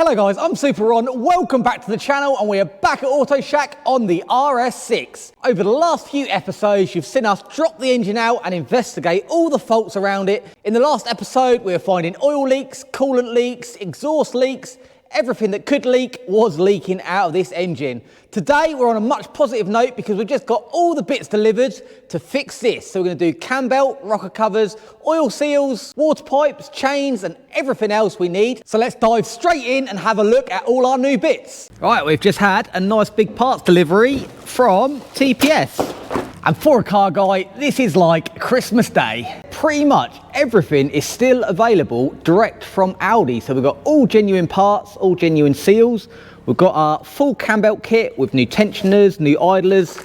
Hello guys, I'm Super Ron, welcome back to the channel and we are back at Auto Shack on the RS6. Over the last few episodes you've seen us drop the engine out and investigate all the faults around it. In the last episode we were finding oil leaks, coolant leaks, exhaust leaks. Everything that could leak was leaking out of this engine. Today we're on a much positive note because we've just got all the bits delivered to fix this. So we're going to do cam belt, rocker covers, oil seals, water pipes, chains and everything else we need. So let's dive straight in and have a look at all our new bits. Right, we've just had a nice big parts delivery from TPS. And for a car guy, this is like Christmas Day. Pretty much everything is still available direct from Audi. So we've got all genuine parts, all genuine seals. We've got our full cam belt kit with new tensioners, new idlers,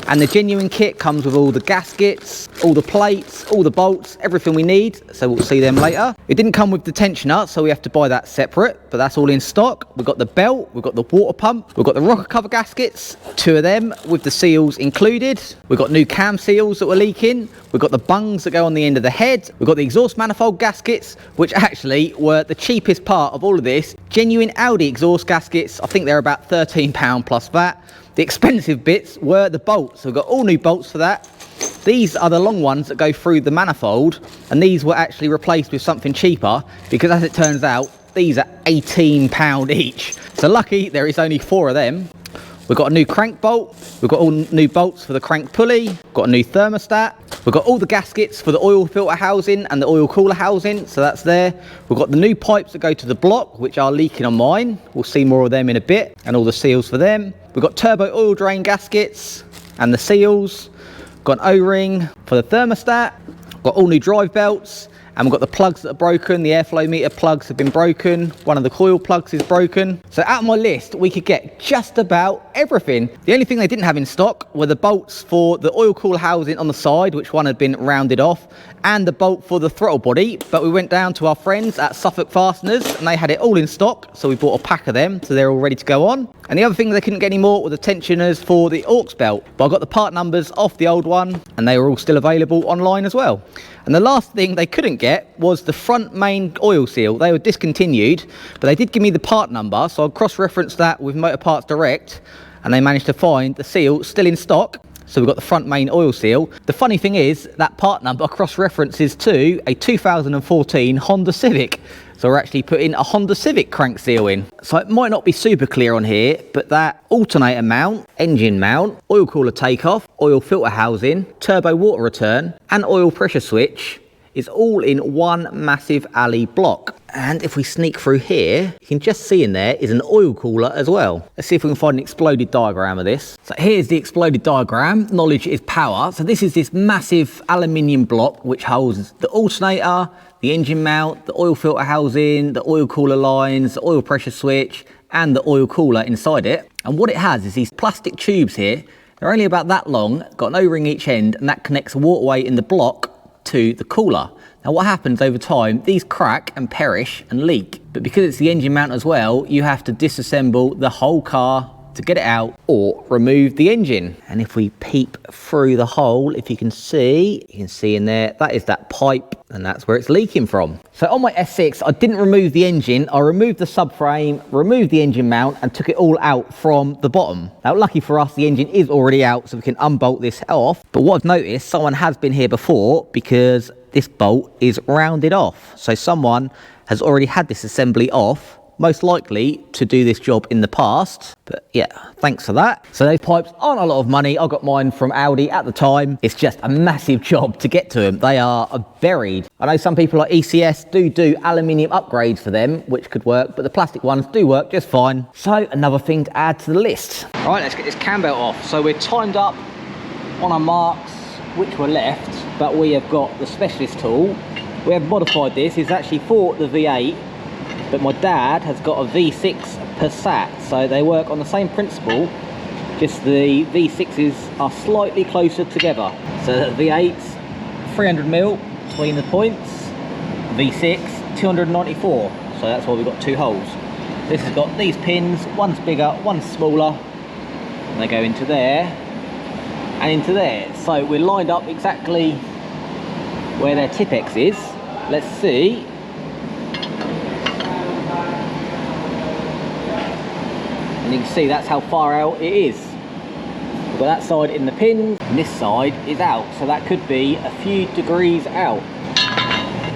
and the genuine kit comes with all the gaskets, all the plates, all the bolts, everything we need. So we'll see them later. It didn't come with the tensioner, so we have to buy that separate, but that's all in stock. We've got the belt, we've got the water pump, we've got the rocker cover gaskets, 2 of them with the seals included. We've got new cam seals that were leaking. We've got the bungs that go on the end of the head. We've got the exhaust manifold gaskets, which actually were the cheapest part of all of this. Genuine Audi exhaust gaskets, I think they're about £13 plus VAT. The expensive bits were the bolts. So we've got all new bolts for that. These are the long ones that go through the manifold, and these were actually replaced with something cheaper because as it turns out, these are £18 each. So lucky there is only 4 of them. We've got a new crank bolt, we've got all new bolts for the crank pulley, we've got a new thermostat, we've got all the gaskets for the oil filter housing and the oil cooler housing, so that's there. We've got the new pipes that go to the block, which are leaking on mine. We'll see more of them in a bit, and all the seals for them. We've got turbo oil drain gaskets and the seals. We've got an O-ring for the thermostat, we've got all new drive belts, and we've got the plugs that are broken. The airflow meter plugs have been broken. One of the coil plugs is broken. So out of my list, we could get just about everything. The only thing they didn't have in stock were the bolts for the oil cooler housing on the side, which one had been rounded off, and the bolt for the throttle body. But we went down to our friends at Suffolk Fasteners and they had it all in stock. So we bought a pack of them, so they're all ready to go on. And the other thing they couldn't get any more were the tensioners for the aux belt. But I got the part numbers off the old one and they were all still available online as well. And the last thing they couldn't get was the front main oil seal. They were discontinued, but they did give me the part number, so I'll cross-reference that with Motor Parts Direct, and they managed to find the seal still in stock. So we've got the front main oil seal. The funny thing is, that part number cross-references to a 2014 Honda Civic. So we're actually putting a Honda Civic crank seal in. So it might not be super clear on here, but that alternator mount, engine mount, oil cooler takeoff, oil filter housing, turbo water return, and oil pressure switch is all in one massive alley block. And if we sneak through here, you can just see in there is an oil cooler as well. Let's see if we can find an exploded diagram of this. So here's the exploded diagram. Knowledge is power. So this is this massive aluminium block which holds the alternator, the engine mount, the oil filter housing, the oil cooler lines, the oil pressure switch, and the oil cooler inside it. And what it has is these plastic tubes here. They're only about that long, got an O-ring each end, and that connects a waterway in the block to the cooler. Now what happens over time, these crack and perish and leak, but because it's the engine mount as well, you have to disassemble the whole car to get it out or remove the engine. And if we peep through the hole, if you can see in there, that is that pipe and that's where it's leaking from. So on my S6, I didn't remove the engine, I removed the subframe, removed the engine mount and took it all out from the bottom. Now lucky for us, the engine is already out so we can unbolt this off. But what I've noticed, someone has been here before because this bolt is rounded off. So someone has already had this assembly off, most likely to do this job in the past. But yeah, thanks for that. So those pipes aren't a lot of money. I got mine from Audi at the time. It's just a massive job to get to them. They are buried. I know some people like ECS do aluminium upgrades for them, which could work, but the plastic ones do work just fine. So another thing to add to the list. All right, let's get this cam belt off. So we're timed up on our marks, which were left, but we have got the specialist tool. We have modified this. It's actually for the V8, but my dad has got a V6 Passat, so they work on the same principle, just the V6s are slightly closer together. So the V8's 300mm between the points, V6 294, so that's why we've got 2 holes. This has got these pins, one's bigger, one's smaller, and they go into there and into there. So we're lined up exactly where their Tipex is. Let's see. And you can see that's how far out it is. We've got that side in the pins, and this side is out. So that could be a few degrees out.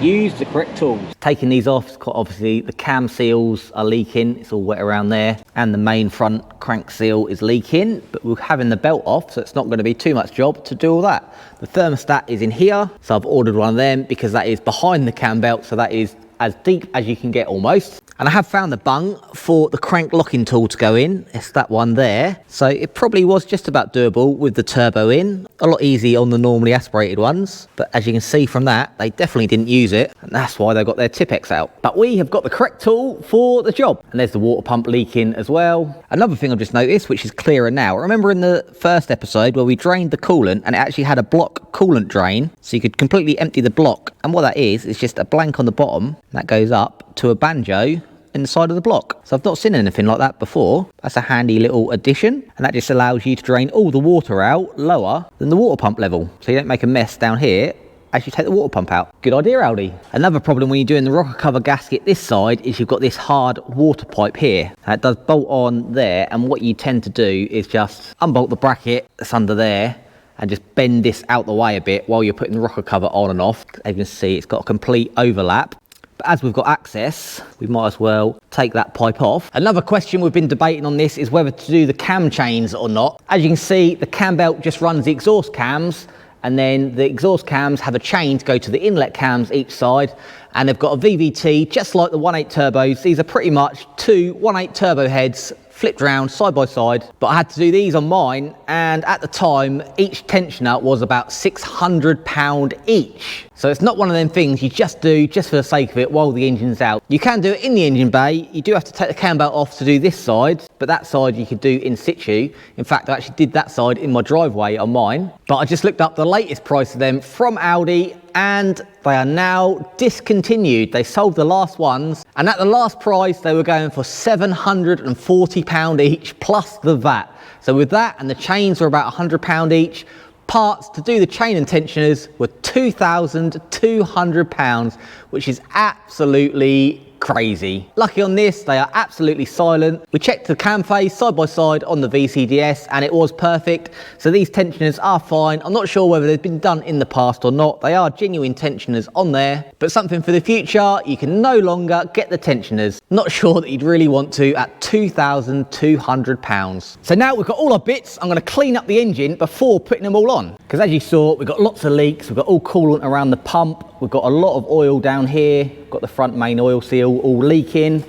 Use the correct tools. Taking these off, obviously the cam seals are leaking, it's all wet around there, and the main front crank seal is leaking, but we're having the belt off, so it's not going to be too much job to do all that. The thermostat is in here, so I've ordered one of them because that is behind the cam belt, so that is as deep as you can get almost. And I have found the bung for the crank locking tool to go in. It's that one there. So it probably was just about doable with the turbo in. A lot easy on the normally aspirated ones. But as you can see from that, they definitely didn't use it. And that's why they got their Tipex out. But we have got the correct tool for the job. And there's the water pump leaking as well. Another thing I've just noticed, which is clearer now. Remember in the first episode where we drained the coolant and it actually had a block coolant drain. So you could completely empty the block. And what that is just a blank on the bottom. That goes up to a banjo in the side of the block. So I've not seen anything like that before. That's a handy little addition, and that just allows you to drain all the water out lower than the water pump level, so you don't make a mess down here as you take the water pump out. Good idea, Aldi. Another problem when you're doing the rocker cover gasket this side is you've got this hard water pipe here. It does bolt on there, and what you tend to do is just unbolt the bracket that's under there and just bend this out the way a bit while you're putting the rocker cover on and off. As you can see, it's got a complete overlap. But as we've got access, we might as well take that pipe off. Another question we've been debating on this is whether to do the cam chains or not. As you can see, the cam belt just runs the exhaust cams, and then the exhaust cams have a chain to go to the inlet cams each side, and they've got a VVT just like the 1.8 turbos. These are pretty much two 1.8 turbo heads flipped round side by side, but I had to do these on mine, and at the time each tensioner was about £600 each. So it's not one of them things you just do just for the sake of it while the engine's out. You can do it in the engine bay. You do have to take the cam belt off to do this side, but that side you could do in situ. In fact, I actually did that side in my driveway on mine. But I just looked up the latest price of them from Aldi, and they are now discontinued. They sold the last ones, and at the last price they were going for £740 each plus the VAT. So with that, and the chains were about £100 each. Parts to do the chain and tensioners were £2,200, which is absolutely crazy. Lucky on this, they are absolutely silent. We checked the cam phase side by side on the VCDS and it was perfect. So these tensioners are fine. I'm not sure whether they've been done in the past or not. They are genuine tensioners on there, but something for the future, you can no longer get the tensioners. Not sure that you'd really want to at £2,200. So now we've got all our bits. I'm going to clean up the engine before putting them all on. Because as you saw, we've got lots of leaks. We've got all coolant around the pump. We've got a lot of oil down here. We've got the front main oil seal all leaking.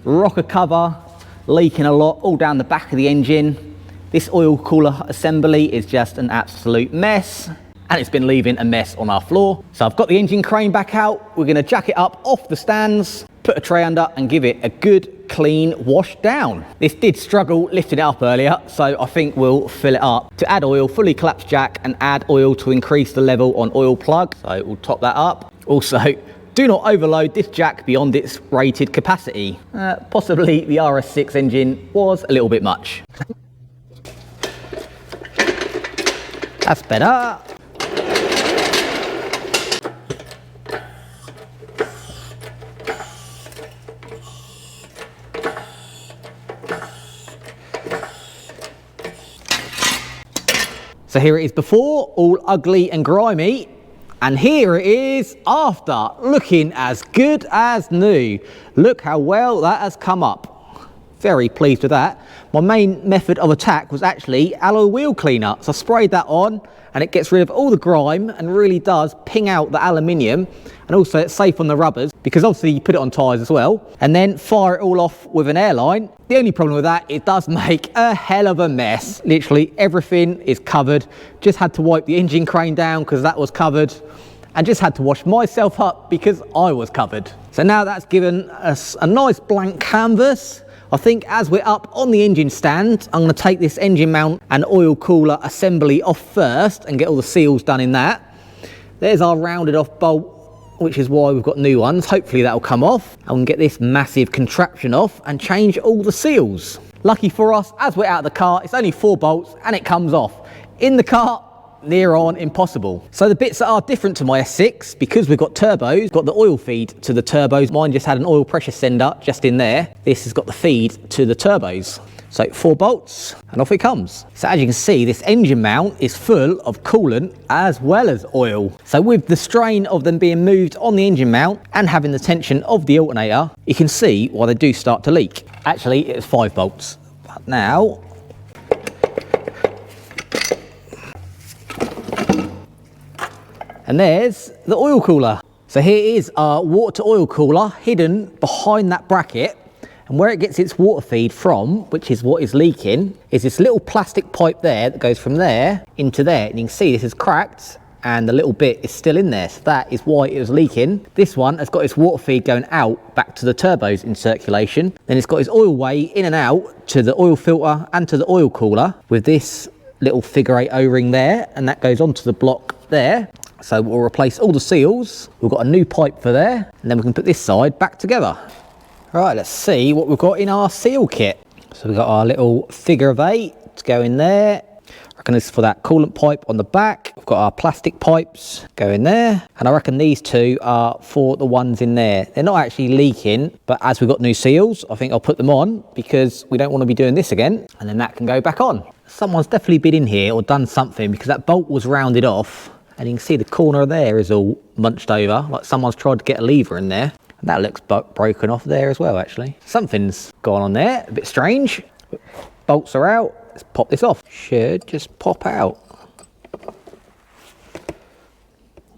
Rocker cover leaking a lot all down the back of the engine. This oil cooler assembly is just an absolute mess, and it's been leaving a mess on our floor. So I've got the engine crane back out. We're going to jack it up off the stands, put a tray under and give it a good clean wash down. This did struggle lifting it up earlier, so I think we'll fill it up. To add oil, fully collapse jack and add oil to increase the level on oil plug. So we'll top that up. Also, do not overload this jack beyond its rated capacity. Possibly the RS6 engine was a little bit much. That's better. So here it is before, all ugly and grimy. And here it is after, looking as good as new. Look how well that has come up. Very pleased with that. My main method of attack was actually alloy wheel cleaner. So I sprayed that on and it gets rid of all the grime and really does ping out the aluminium, and also it's safe on the rubbers because obviously you put it on tyres as well, and then fire it all off with an airline. The only problem with that, it does make a hell of a mess. Literally everything is covered. Just had to wipe the engine crane down because that was covered, and just had to wash myself up because I was covered. So now that's given us a nice blank canvas. I think as we're up on the engine stand, I'm going to take this engine mount and oil cooler assembly off first and get all the seals done in that. There's our rounded off bolt, which is why we've got new ones. Hopefully that'll come off. I can get this massive contraption off and change all the seals. Lucky for us, as we're out of the car, it's only 4 bolts and it comes off. In the car, near on impossible. So the bits that are different to my S6, because we've got turbos, got the oil feed to the turbos. Mine just had an oil pressure sender just in there. This has got the feed to the turbos. So 4 bolts and off it comes. So as you can see, this engine mount is full of coolant as well as oil. So with the strain of them being moved on the engine mount and having the tension of the alternator, you can see why they do start to leak. Actually, it's 5 bolts. But now, and there's the oil cooler. So here is our water to oil cooler hidden behind that bracket. And where it gets its water feed from, which is what is leaking, is this little plastic pipe there that goes from there into there. And you can see this is cracked and the little bit is still in there. So that is why it was leaking. This one has got its water feed going out back to the turbos in circulation. Then it's got its oil way in and out to the oil filter and to the oil cooler with this little figure 8 O-ring there. And that goes onto the block there. So we'll replace all the seals. We've got a new pipe for there. And then we can put this side back together. Right, let's see what we've got in our seal kit. So we've got our little figure of 8 to go in there. I reckon this is for that coolant pipe on the back. We've got our plastic pipes go in there. And I reckon these 2 are for the ones in there. They're not actually leaking, but as we've got new seals, I think I'll put them on because we don't want to be doing this again. And then that can go back on. Someone's definitely been in here or done something because that bolt was rounded off. And you can see the corner there is all munched over, like someone's tried to get a lever in there. And that looks broken off there as well, actually. Something's gone on there, a bit strange. Bolts are out. Let's pop this off. Should just pop out.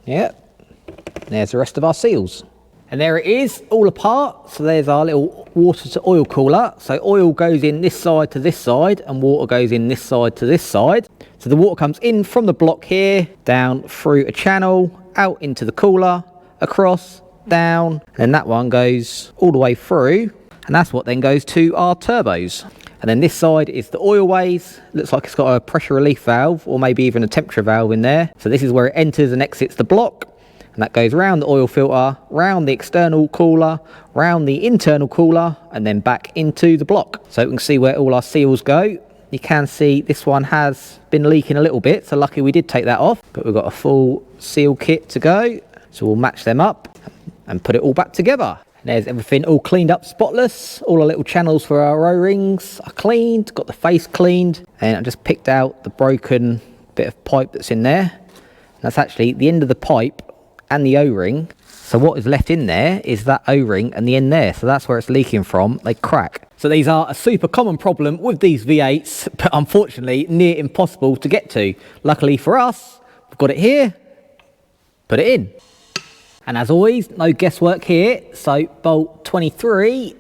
Yep. There's the rest of our seals. And there it is, all apart. So there's our little water to oil cooler. So oil goes in this side to this side, and water goes in this side to this side. So the water comes in from the block here, down through a channel, out into the cooler, across, down, and then that one goes all the way through, and that's what then goes to our turbos. And then this side is the oil ways. Looks like it's got a pressure relief valve or maybe even a temperature valve in there. So this is where it enters and exits the block, and that goes round the oil filter, round the external cooler, round the internal cooler, and then back into the block. So we can see where all our seals go. You can see this one has been leaking a little bit, so lucky we did take that off, but we've got a full seal kit to go. So we'll match them up and put it all back together. And there's everything all cleaned up, spotless. All our little channels for our O-rings are cleaned, got the face cleaned, and I just picked out the broken bit of pipe that's in there. And that's actually the end of the pipe and the O-ring. So what is left in there is that O-ring and the end there. So that's where it's leaking from. They crack. So these are a super common problem with these V8s, but unfortunately near impossible to get to. Luckily for us, we've got it here. Put it in. And as always, no guesswork here. So bolt 23,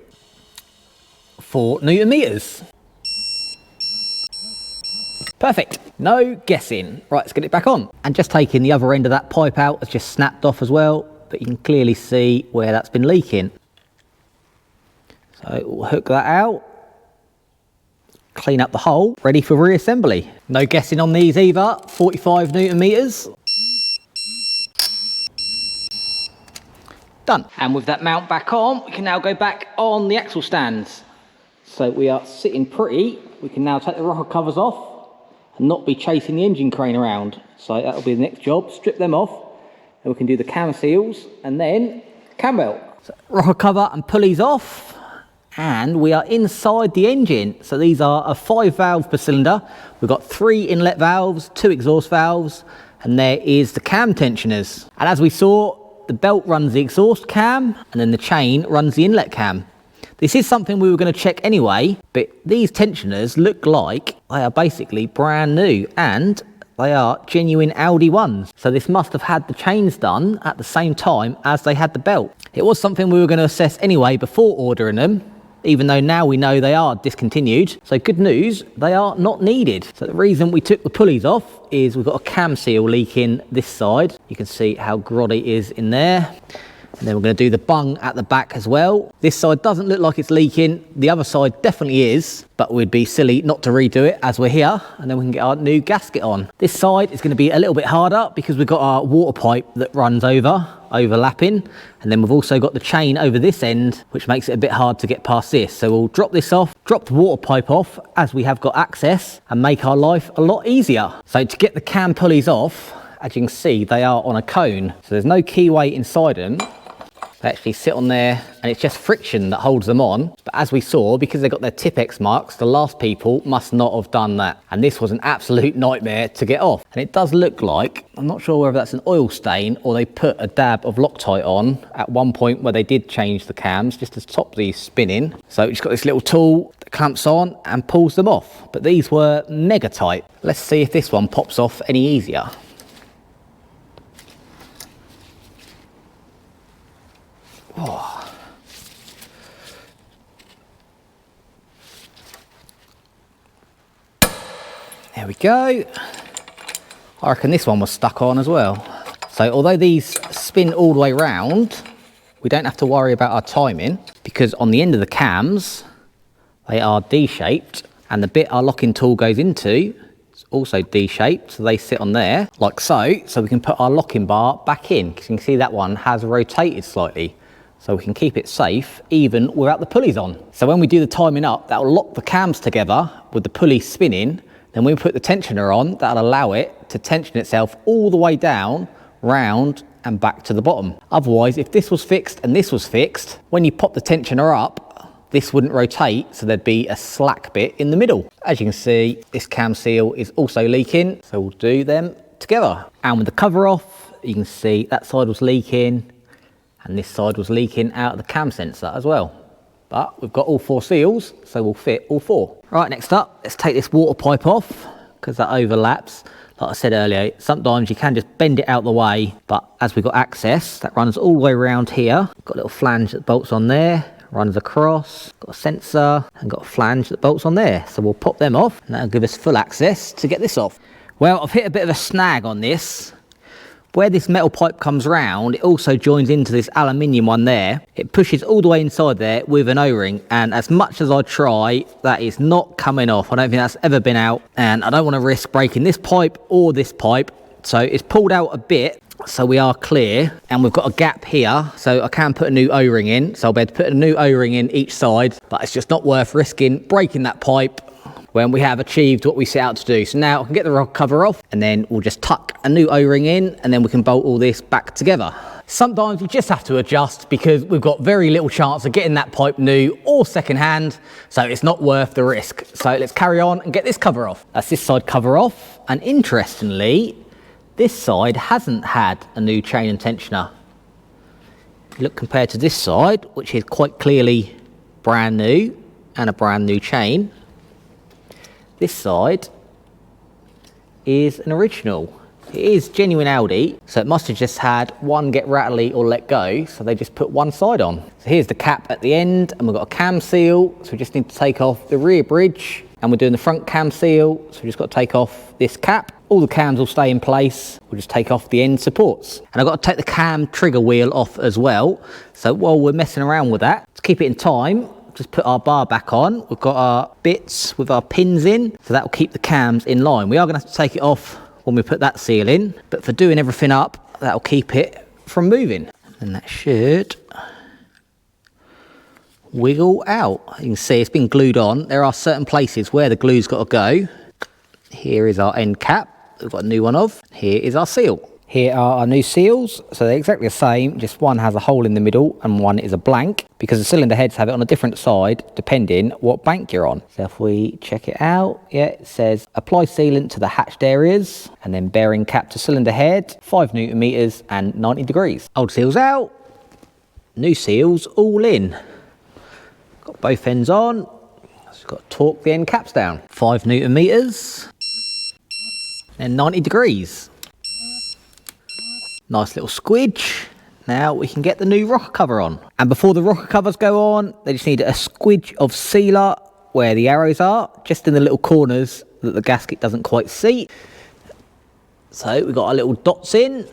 4 Newton meters. Perfect, no guessing. Right, let's get it back on. And just taking the other end of that pipe out has just snapped off as well, but you can clearly see where that's been leaking. So we'll hook that out, clean up the hole, ready for reassembly. No guessing on these either, 45 Newton meters. Done. And with that mount back on, we can now go back on the axle stands. So we are sitting pretty. We can now take the rocker covers off and not be chasing the engine crane around. So that'll be the next job. Strip them off, and we can do the cam seals and then cam belt. So rocker cover and pulleys off, and we are inside the engine. So these are a 5 valve per cylinder. We've got 3 inlet valves, 2 exhaust valves, and there is the cam tensioners. And as we saw, the belt runs the exhaust cam, and then the chain runs the inlet cam. This is something we were going to check anyway, but these tensioners look like they are basically brand new, and they are genuine Audi ones. So this must have had the chains done at the same time as they had the belt. It was something we were going to assess anyway before ordering them, even though now we know they are discontinued. So good news, they are not needed. So the reason we took the pulleys off is we've got a cam seal leaking this side. You can see how grotty it is in there. And then we're going to do the bung at the back as well. This side doesn't look like it's leaking. The other side definitely is, but we'd be silly not to redo it as we're here, and then we can get our new gasket on. This side is going to be a little bit harder because we've got our water pipe that runs overlapping, and then we've also got the chain over this end, which makes it a bit hard to get past this. So we'll drop this off, drop the water pipe off as we have got access, and make our life a lot easier. So to get the cam pulleys off, as you can see, they are on a cone, so there's no keyway inside them. They actually sit on there and it's just friction that holds them on. But as we saw, because they got their Tipex marks, the last people must not have done that. And this was an absolute nightmare to get off. And it does look like, I'm not sure whether that's an oil stain or they put a dab of Loctite on at one point where they did change the cams just to stop these spinning. So it's got this little tool that clamps on and pulls them off. But these were mega tight. Let's see if this one pops off any easier. Oh. There we go. I reckon this one was stuck on as well. So although these spin all the way round, we don't have to worry about our timing because on the end of the cams, they are D-shaped and the bit our locking tool goes into is also D-shaped. So they sit on there like so. So we can put our locking bar back in because you can see that one has rotated slightly. So we can keep it safe even without the pulleys on. So when we do the timing up, that'll lock the cams together with the pulley spinning. Then when we put the tensioner on, that'll allow it to tension itself all the way down, round and back to the bottom. Otherwise, if this was fixed and this was fixed, when you pop the tensioner up, this wouldn't rotate, so there'd be a slack bit in the middle. As you can see, this cam seal is also leaking, so we'll do them together. And with the cover off, you can see that side was leaking, and this side was leaking out of the cam sensor as well. But we've got all 4 seals, so we'll fit all 4. Right, next up, let's take this water pipe off, because that overlaps. Like I said earlier, sometimes you can just bend it out the way, but as we've got access, that runs all the way around here. Got a little flange that bolts on there, runs across, got a sensor, and got a flange that bolts on there. So we'll pop them off, and that'll give us full access to get this off. Well, I've hit a bit of a snag on this. Where this metal pipe comes round, it also joins into this aluminium one there. It pushes all the way inside there with an O-ring, and as much as I try, that is not coming off. I don't think that's ever been out, and I don't want to risk breaking this pipe or this pipe. So it's pulled out a bit, so we are clear, and we've got a gap here, so I can put a new O-ring in. So I'll be able to put a new O-ring in each side, but it's just not worth risking breaking that pipe when we have achieved what we set out to do. So now I can get the rod cover off and then we'll just tuck a new O-ring in and then we can bolt all this back together. Sometimes you just have to adjust because we've got very little chance of getting that pipe new or second hand, so it's not worth the risk. So let's carry on and get this cover off. That's this side cover off, and interestingly, this side hasn't had a new chain and tensioner. Look compared to this side, which is quite clearly brand new and a brand new chain. This side is an original. It is genuine Audi, so it must have just had one get rattly or let go, so they just put one side on. So here's the cap at the end, and we've got a cam seal, so we just need to take off the rear bridge, and we're doing the front cam seal, so we just got to take off this cap. All the cams will stay in place. We'll just take off the end supports. And I've got to take the cam trigger wheel off as well. So while we're messing around with that, to keep it in time, just put our bar back on. We've got our bits with our pins in, so that will keep the cams in line. We are going to have to take it off when we put that seal in, but for doing everything up, that will keep it from moving. And that should wiggle out. You can see it's been glued on. There are certain places where the glue's got to go. Here is our end cap, we've got a new one of. Here is our seal. Here are our new seals, so they're exactly the same, just one has a hole in the middle and one is a blank, because the cylinder heads have it on a different side depending what bank you're on. So if we check it out, yeah, it says apply sealant to the hatched areas, and then bearing cap to cylinder head, 5 Newton meters and 90 degrees. Old seals out, new seals all in. Got both ends on, so got to torque the end caps down. 5 Newton meters and 90 degrees. Nice little squidge. Now we can get the new rocker cover on. And before the rocker covers go on, they just need a squidge of sealer where the arrows are, just in the little corners that the gasket doesn't quite see. So we've got our little dots in.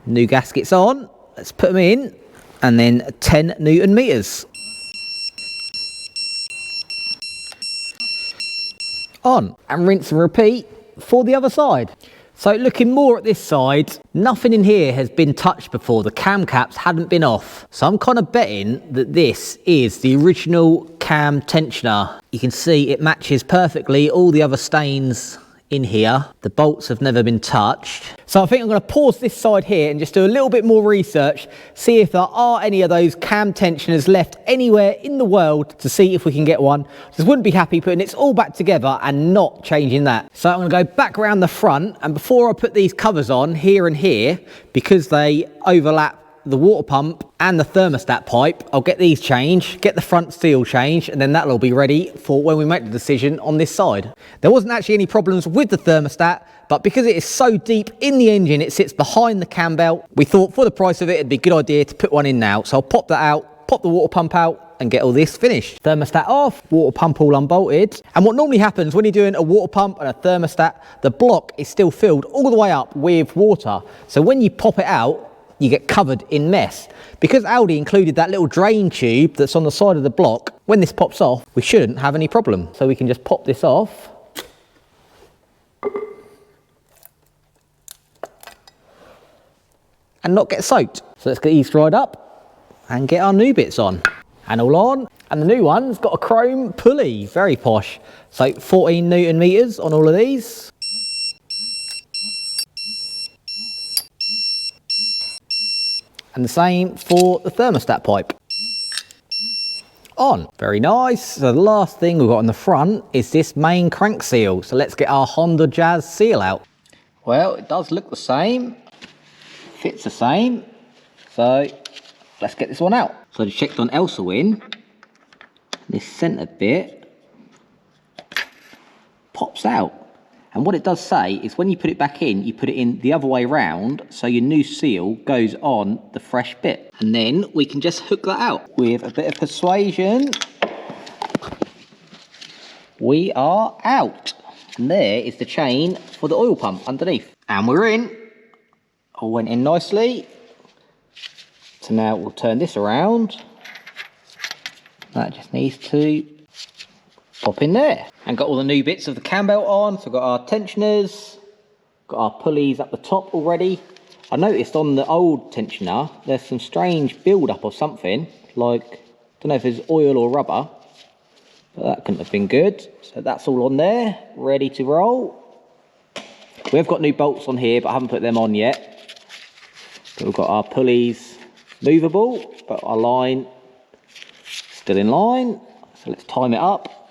New gaskets on. Let's put them in. And then 10 Newton meters. On. And rinse and repeat for the other side. So looking more at this side, nothing in here has been touched before. The cam caps hadn't been off. So I'm kind of betting that this is the original cam tensioner. You can see it matches perfectly all the other stains in here. The bolts have never been touched. So I think I'm going to pause this side here and just do a little bit more research, see if there are any of those cam tensioners left anywhere in the world to see if we can get one. Just wouldn't be happy putting it all back together and not changing that. So I'm going to go back around the front, and before I put these covers on here and here, because they overlap the water pump and the thermostat pipe, I'll get these changed, get the front seal changed, and then that'll all be ready for when we make the decision on this side. There wasn't actually any problems with the thermostat, but because it is so deep in the engine, it sits behind the cam belt, we thought for the price of it, it'd be a good idea to put one in now. So I'll pop that out, pop the water pump out, and get all this finished. Thermostat off, water pump all unbolted. And what normally happens when you're doing a water pump and a thermostat, the block is still filled all the way up with water. So when you pop it out, you get covered in mess. Because Audi included that little drain tube that's on the side of the block, when this pops off, we shouldn't have any problem. So we can just pop this off. And not get soaked. So let's get these dried up and get our new bits on. And all on. And the new one's got a chrome pulley, very posh. So 14 Newton meters on all of these. And the same for the thermostat pipe. On. Very nice. So the last thing we've got on the front is this main crank seal. So let's get our Honda Jazz seal out. Well, it does look the same. Fits the same. So let's get this one out. So I just checked on Elsa Win. This centre bit pops out. And what it does say is when you put it back in, you put it in the other way round, so your new seal goes on the fresh bit. And then we can just hook that out. With a bit of persuasion, we are out. And there is the chain for the oil pump underneath. And we're in. All went in nicely. So now we'll turn this around. That just needs to pop in there. And got all the new bits of the cam belt on. So we've got our tensioners, got our pulleys up the top already. I noticed on the old tensioner, there's some strange build-up or something. Like, don't know if it's oil or rubber, but that couldn't have been good. So that's all on there, ready to roll. We've got new bolts on here, but I haven't put them on yet. But we've got our pulleys movable, but our line still in line. So let's time it up.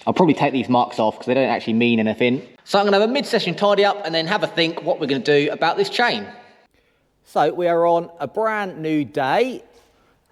I'll probably take these marks off because they don't actually mean anything. So I'm going to have a mid-session tidy up and then have a think what we're going to do about this chain. So we are on a brand new day,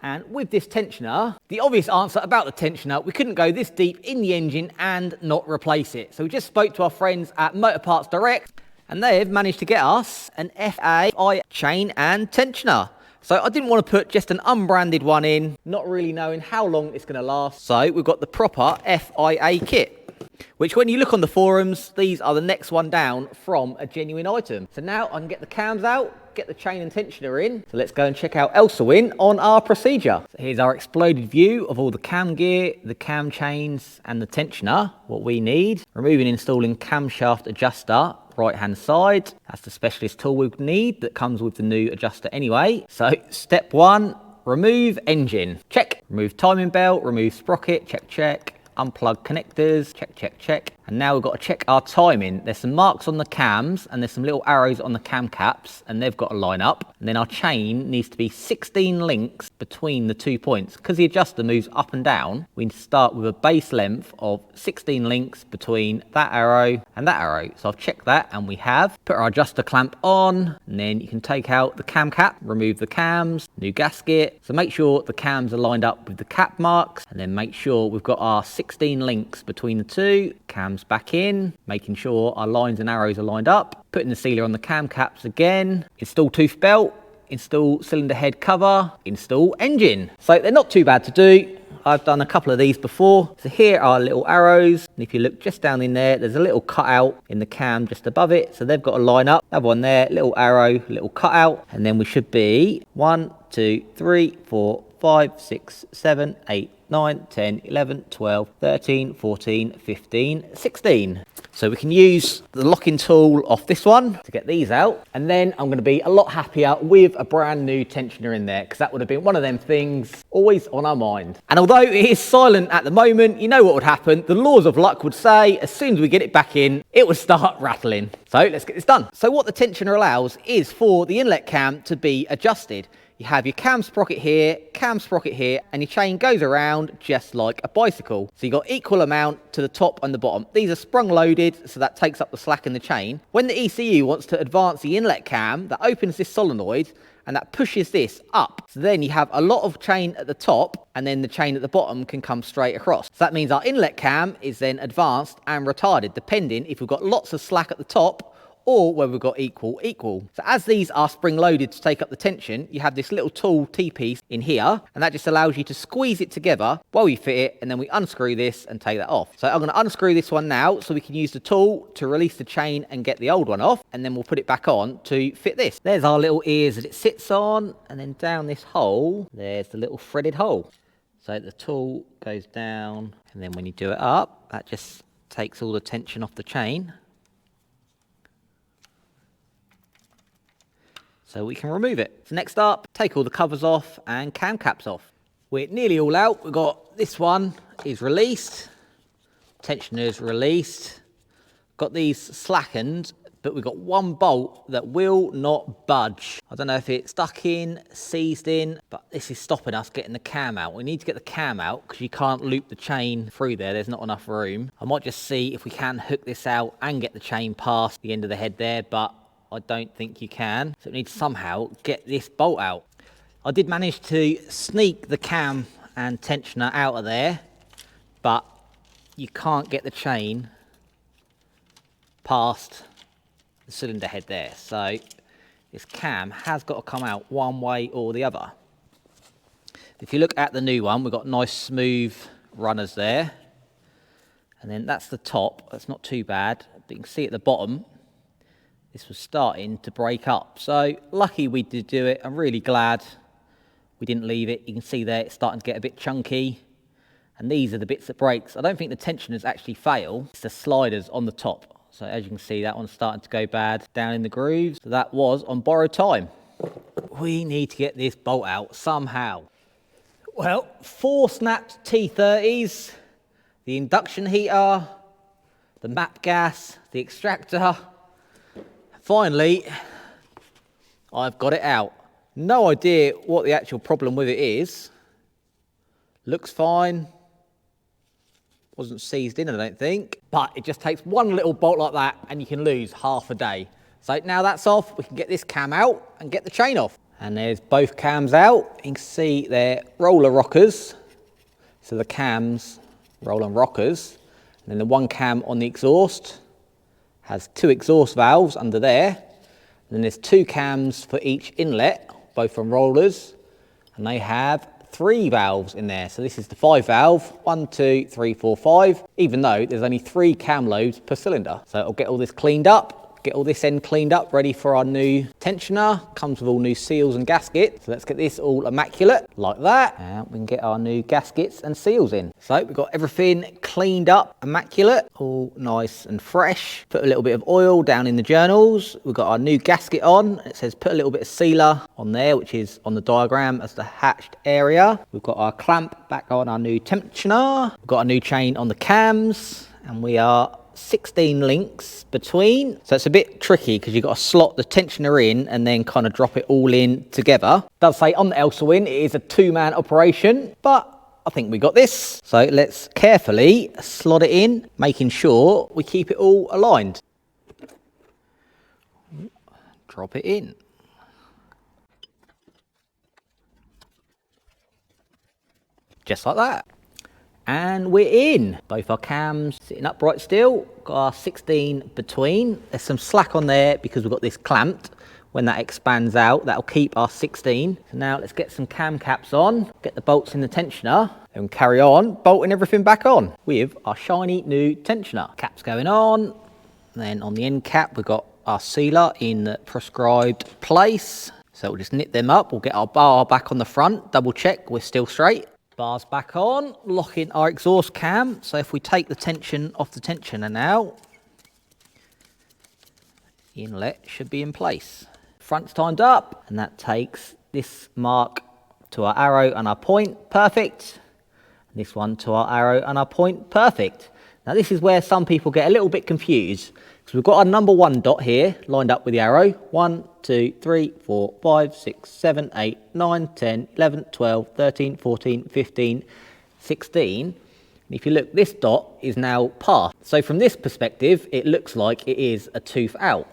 and with this tensioner, the obvious answer about the tensioner, we couldn't go this deep in the engine and not replace it. So we just spoke to our friends at Motor Parts Direct, and they've managed to get us an FAI chain and tensioner. So I didn't want to put just an unbranded one in, not really knowing how long it's going to last. So we've got the proper FIA kit, which when you look on the forums, these are the next one down from a genuine item. So now I can get the cams out, get the chain and tensioner in. So let's go and check out Elsa Win on our procedure. So here's our exploded view of all the cam gear, the cam chains and the tensioner, what we need. Removing and installing camshaft adjuster. Right hand side, that's the specialist tool we need that comes with the new adjuster anyway. So step one, remove engine, check. Remove timing belt, remove sprocket, check, check. Unplug connectors, check, check, check. And now we've got to check our timing. There's some marks on the cams and there's some little arrows on the cam caps, and they've got to line up. And then our chain needs to be 16 links between the 2 points. Because the adjuster moves up and down, we need to start with a base length of 16 links between that arrow and that arrow. So I've checked that and we have. Put our adjuster clamp on, and then you can take out the cam cap, remove the cams, new gasket. So make sure the cams are lined up with the cap marks, and then make sure we've got our 16 links between the two. Cams back in, making sure our lines and arrows are lined up. Putting the sealer on the cam caps again. Install tooth belt, install cylinder head cover, install engine. So they're not too bad to do. I've done a couple of these before. So here are little arrows, and if you look just down in there, there's a little cutout in the cam just above it. So they've got to line up. Another one there, little arrow, little cutout, and then we should be 1, 2, 3, 4, 5, 6, 7, 8, 9, 10, 11, 12, 13, 14, 15, 16. So we can use the locking tool off this one to get these out. And then I'm going to be a lot happier with a brand new tensioner in there, because that would have been one of them things always on our mind. And although it is silent at the moment, you know what would happen. The laws of luck would say as soon as we get it back in, it would start rattling. So let's get this done. So what the tensioner allows is for the inlet cam to be adjusted. You have your cam sprocket here, and your chain goes around just like a bicycle. So you've got equal amount to the top and the bottom. These are sprung loaded, so that takes up the slack in the chain. When the ECU wants to advance the inlet cam, that opens this solenoid and that pushes this up. So then you have a lot of chain at the top, and then the chain at the bottom can come straight across. So that means our inlet cam is then advanced and retarded, depending if we've got lots of slack at the top or where we've got equal. So as these are spring loaded to take up the tension, you have this little tool T-piece in here, and that just allows you to squeeze it together while you fit it, and then we unscrew this and take that off. So I'm going to unscrew this one now so we can use the tool to release the chain and get the old one off, and then we'll put it back on to fit this. There's our little ears that it sits on, and then down this hole, there's the little threaded hole. So the tool goes down, and then when you do it up, that just takes all the tension off the chain. So we can remove it. So next up, take all the covers off and cam caps off. We're nearly all out. We've got this one is released, tensioner's released, got these slackened, but we've got one bolt that will not budge. I don't know if it's stuck in, seized in, but this is stopping us getting the cam out. We need to get the cam out because you can't loop the chain through there. There's not enough room. I might just see if we can hook this out and get the chain past the end of the head there, but I don't think you can. So we need to somehow get this bolt out. I did manage to sneak the cam and tensioner out of there, but you can't get the chain past the cylinder head there. So this cam has got to come out one way or the other. If you look at the new one, we've got nice smooth runners there. And then that's the top. That's not too bad. But you can see at the bottom, this was starting to break up. So lucky we did do it. I'm really glad we didn't leave it. You can see there it's starting to get a bit chunky. And these are the bits that breaks. I don't think the tensioners actually fail. It's the sliders on the top. So as you can see, that one's starting to go bad down in the grooves. So that was on borrowed time. We need to get this bolt out somehow. Well, 4 snapped T30s, the induction heater, the map gas, the extractor. Finally, I've got it out. No idea what the actual problem with it is. Looks fine. Wasn't seized in, I don't think. But it just takes one little bolt like that and you can lose half a day. So now that's off, we can get this cam out and get the chain off. And there's both cams out. You can see they're roller rockers. So the cams roll on rockers. And then the one cam on the exhaust has 2 exhaust valves under there. And then there's 2 cams for each inlet, both on rollers. And they have 3 valves in there. So this is the 5 valve, 1, 2, 3, 4, 5, even though there's only 3 cam loads per cylinder. So I'll get all this cleaned up, get all this end cleaned up, ready for our new tensioner. Comes with all new seals and gaskets. So let's get this all immaculate, like that. And we can get our new gaskets and seals in. So we've got everything cleaned up, immaculate, all nice and fresh. Put a little bit of oil down in the journals. We've got our new gasket on. It says put a little bit of sealer on there, which is on the diagram as the hatched area. We've got our clamp back on our new tensioner. We've got a new chain on the cams, and we are 16 links between. So it's a bit tricky because you've got to slot the tensioner in and then kind of drop it all in together. It does say on the Elsewin it is a 2-man operation, but I think we got this. So let's carefully slot it in, making sure we keep it all aligned. Drop it in. Just like that. And we're in. Both our cams sitting upright still. Got our 16 between. There's some slack on there because we've got this clamped. When that expands out, that'll keep our 16. So now let's get some cam caps on, get the bolts in the tensioner, and carry on bolting everything back on with our shiny new tensioner. Caps going on. And then on the end cap, we've got our sealer in the prescribed place. So we'll just knit them up. We'll get our bar back on the front, double check we're still straight. Bars back on, lock in our exhaust cam. So if we take the tension off the tensioner now, the inlet should be in place. Front's timed up, and that takes this mark to our arrow and our point, perfect. And this one to our arrow and our point, perfect. Now this is where some people get a little bit confused, because we've got our number 1 dot here lined up with the arrow. 1, 2, 3, 4, 5, 6, 7, 8, 9, 10, 11, 12, 13, 14, 15, 16. And if you look, this dot is now passed. So from this perspective, it looks like it is a tooth out.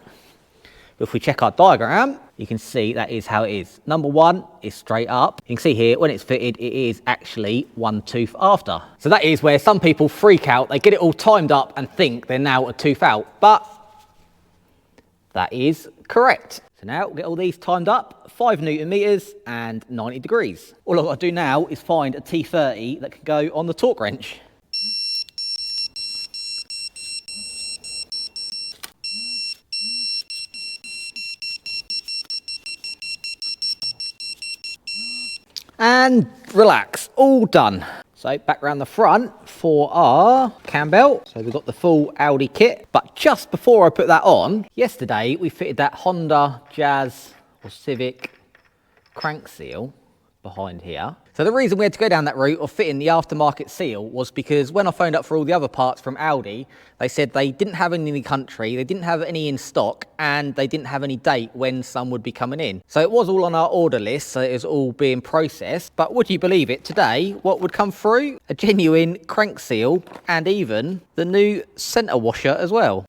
But if we check our diagram, you can see that is how it is. Number 1 is straight up. You can see here, when it's fitted, it is actually 1 tooth after. So that is where some people freak out. They get it all timed up and think they're now a tooth out, but that is correct. So now we'll get all these timed up, 5 Newton meters and 90 degrees. All I've got to do now is find a T30 that can go on the torque wrench. And relax, all done. So back around the front for our cam belt. So we've got the full Audi kit, but just before I put that on, yesterday we fitted that Honda Jazz or Civic crank seal behind here. So the reason we had to go down that route of fitting the aftermarket seal was because when I phoned up for all the other parts from Audi, they said they didn't have any in the country, they didn't have any in stock, and they didn't have any date when some would be coming in. So it was all on our order list, so it was all being processed. But would you believe it, today, what would come through? A genuine crank seal and even the new centre washer as well.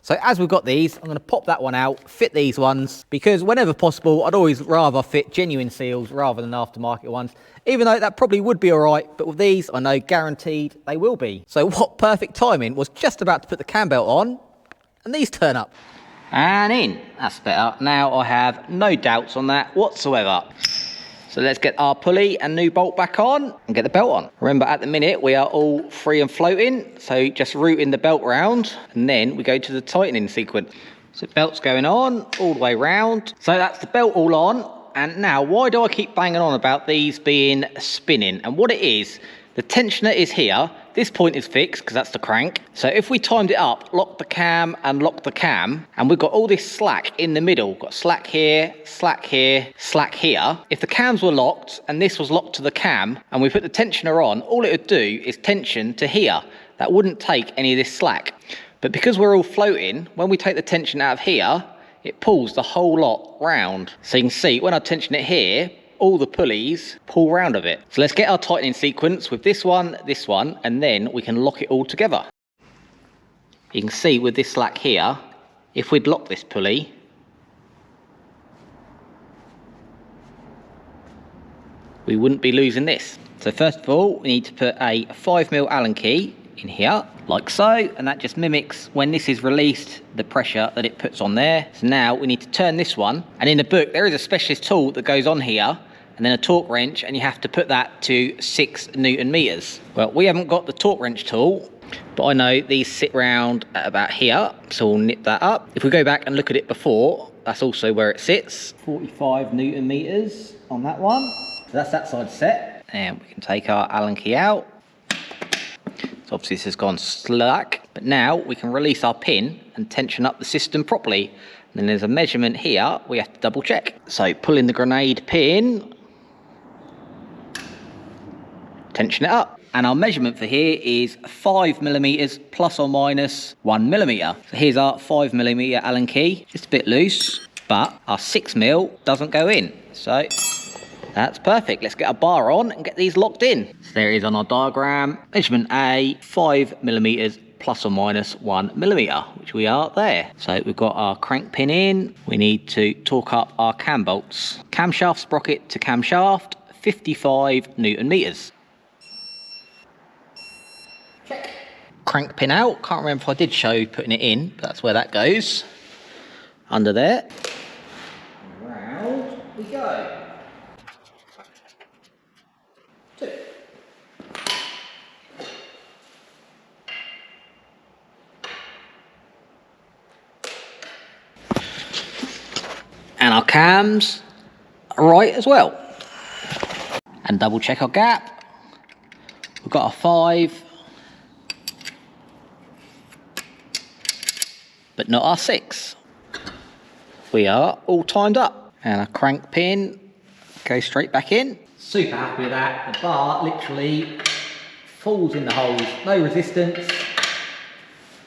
So as we've got these, I'm going to pop that one out, fit these ones, because whenever possible, I'd always rather fit genuine seals rather than aftermarket ones, even though that probably would be all right, but with these, I know guaranteed they will be. So what perfect timing, was just about to put the cam belt on, and these turn up. And in, that's better. Now I have no doubts on that whatsoever. So let's get our pulley and new bolt back on and get the belt on. Remember, at the minute, we are all free and floating. So just routing the belt round, and then we go to the tightening sequence. So belt's going on all the way round. So that's the belt all on. And now, why do I keep banging on about these being spinning? And what it is, the tensioner is here. This point is fixed because that's the crank. So if we timed it up, lock the cam and lock the cam, and we've got all this slack in the middle. We've got slack here, slack here, slack here. If the cams were locked and this was locked to the cam and we put the tensioner on, all it would do is tension to here. That wouldn't take any of this slack. But because we're all floating, when we take the tension out of here, it pulls the whole lot round. So you can see when I tension it here, all the pulleys pull round a bit. So let's get our tightening sequence with this one, and then we can lock it all together. You can see with this slack here, if we'd lock this pulley, we wouldn't be losing this. So first of all, we need to put a 5mm Allen key in here, like so, and that just mimics when this is released, the pressure that it puts on there. So now we need to turn this one, and in the book there is a specialist tool that goes on here, and then a torque wrench, and you have to put that to 6 Newton meters. Well, we haven't got the torque wrench tool, but I know these sit round at about here, so we'll nip that up. If we go back and look at it before, that's also where it sits. 45 Newton meters on that one. So that's that side set. And we can take our Allen key out. So obviously this has gone slack, but now we can release our pin and tension up the system properly. And then there's a measurement here we have to double check. So pull in the grenade pin, tension it up. And our measurement for here is 5mm plus or minus 1mm. So here's our 5mm Allen key, just a bit loose, but our 6mm doesn't go in. So that's perfect. Let's get a bar on and get these locked in. So there it is on our diagram. Measurement A, 5mm plus or minus 1mm, which we are there. So we've got our crank pin in. We need to torque up our cam bolts. Camshaft sprocket to camshaft, 55 Newton meters. Check. Crank pin out. Can't remember if I did show putting it in, but that's where that goes. Under there. Round we go. And our cams are right as well. And double check our gap. We've got our 5, but not our 6. we are all timed up. And a crank pin goes straight back in. Super happy with that. The bar literally falls in the holes, no resistance.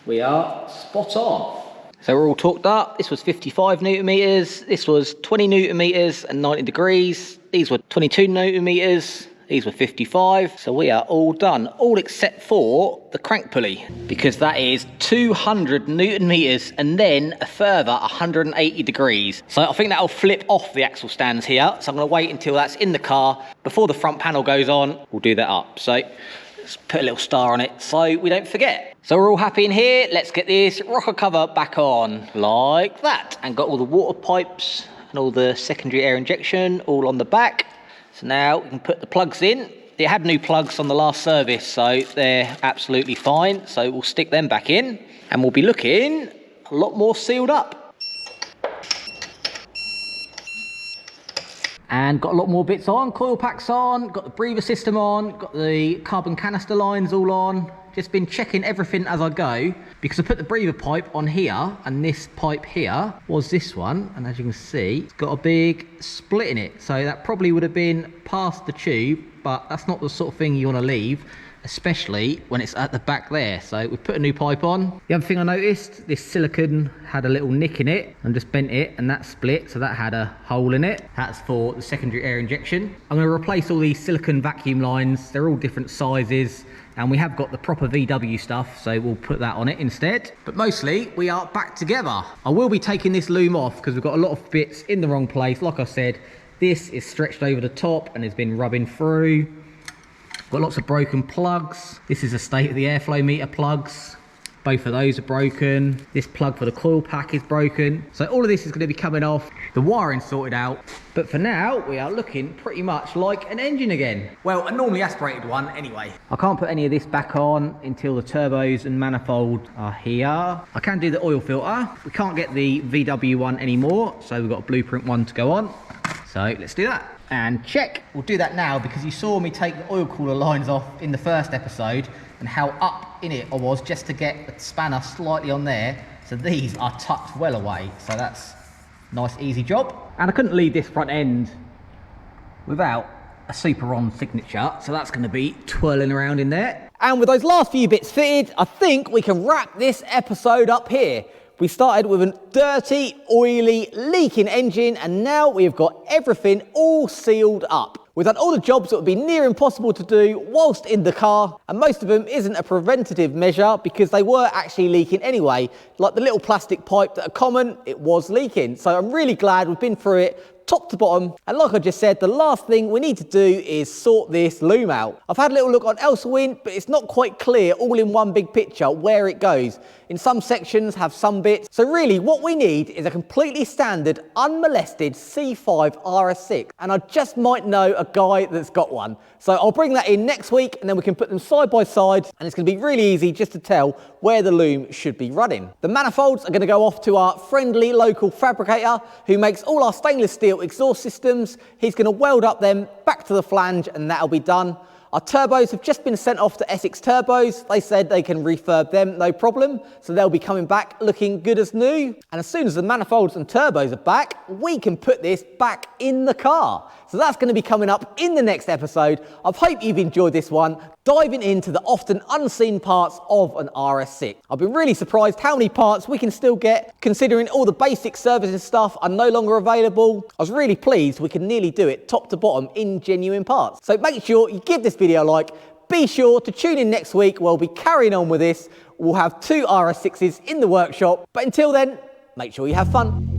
We are spot on. So we're all torqued up. This was 55 Newton meters. This was 20 Newton meters and 90 degrees. These were 22 Newton meters. These were 55. So we are all done, all except for the crank pulley, because that is 200 Newton meters and then a further 180 degrees. So I think that'll flip off the axle stands here. So I'm gonna wait until that's in the car. Before the front panel goes on, we'll do that up. So let's put a little star on it so we don't forget. So we're all happy in here. Let's get this rocker cover back on like that. And got all the water pipes and all the secondary air injection all on the back. So now we can put the plugs in. It had new plugs on the last service, so they're absolutely fine. So we'll stick them back in and we'll be looking a lot more sealed up. And got a lot more bits on, coil packs on, got the breather system on, got the carbon canister lines all on. Just been checking everything as I go, because I put the breather pipe on here, and this pipe here was this one, and as you can see, it's got a big split in it. So that probably would have been past the tube, but that's not the sort of thing you want to leave, especially when it's at the back there. So we put a new pipe on. The other thing I noticed, this silicone had a little nick in it and just bent it, and that split, so that had a hole in it. That's for the secondary air injection. I'm going to replace all these silicone vacuum lines. They're all different sizes, and we have got the proper VW stuff, so we'll put that on it instead. But mostly we are back together. I will be taking this loom off because we've got a lot of bits in the wrong place. Like I said, this is stretched over the top and has been rubbing through. Got lots of broken plugs. This is a state of the airflow meter plugs. Both of those are broken. This plug for the coil pack is broken. So all of this is going to be coming off. The wiring sorted out. But for now, we are looking pretty much like an engine again. Well, a normally aspirated one anyway. I can't put any of this back on until the turbos and manifold are here. I can do the oil filter. We can't get the VW one anymore, so we've got a blueprint one to go on. So let's do that. And check. We'll do that now because you saw me take the oil cooler lines off in the first episode and how up in it I was just to get the spanner slightly on there. So these are tucked well away. So that's a nice easy job. And I couldn't leave this front end without a Super On signature. So that's going to be twirling around in there. And with those last few bits fitted, I think we can wrap this episode up here. We started with a dirty, oily, leaking engine, and now we've got everything all sealed up. We've done all the jobs that would be near impossible to do whilst in the car, and most of them isn't a preventative measure because they were actually leaking anyway. Like the little plastic pipe that are common, it was leaking. So I'm really glad we've been through it top to bottom. And like I just said, the last thing we need to do is sort this loom out. I've had a little look on Elsewin, but it's not quite clear all in one big picture where it goes. In some sections have some bits. So really what we need is a completely standard, unmolested C5 RS6. And I just might know a guy that's got one. So I'll bring that in next week and then we can put them side by side and it's going to be really easy just to tell where the loom should be running. The manifolds are going to go off to our friendly local fabricator who makes all our stainless steel exhaust systems. He's going to weld up them back to the flange and that'll be done. Our turbos have just been sent off to Essex Turbos. They said they can refurb them, no problem. So they'll be coming back looking good as new. And as soon as the manifolds and turbos are back, we can put this back in the car. So that's going to be coming up in the next episode. I hope you've enjoyed this one, diving into the often unseen parts of an RS6. I've been really surprised how many parts we can still get, considering all the basic services stuff are no longer available. I was really pleased we can nearly do it top to bottom in genuine parts. So make sure you give this video a like. Be sure to tune in next week where we'll be carrying on with this. We'll have 2 RS6s in the workshop. But until then, make sure you have fun.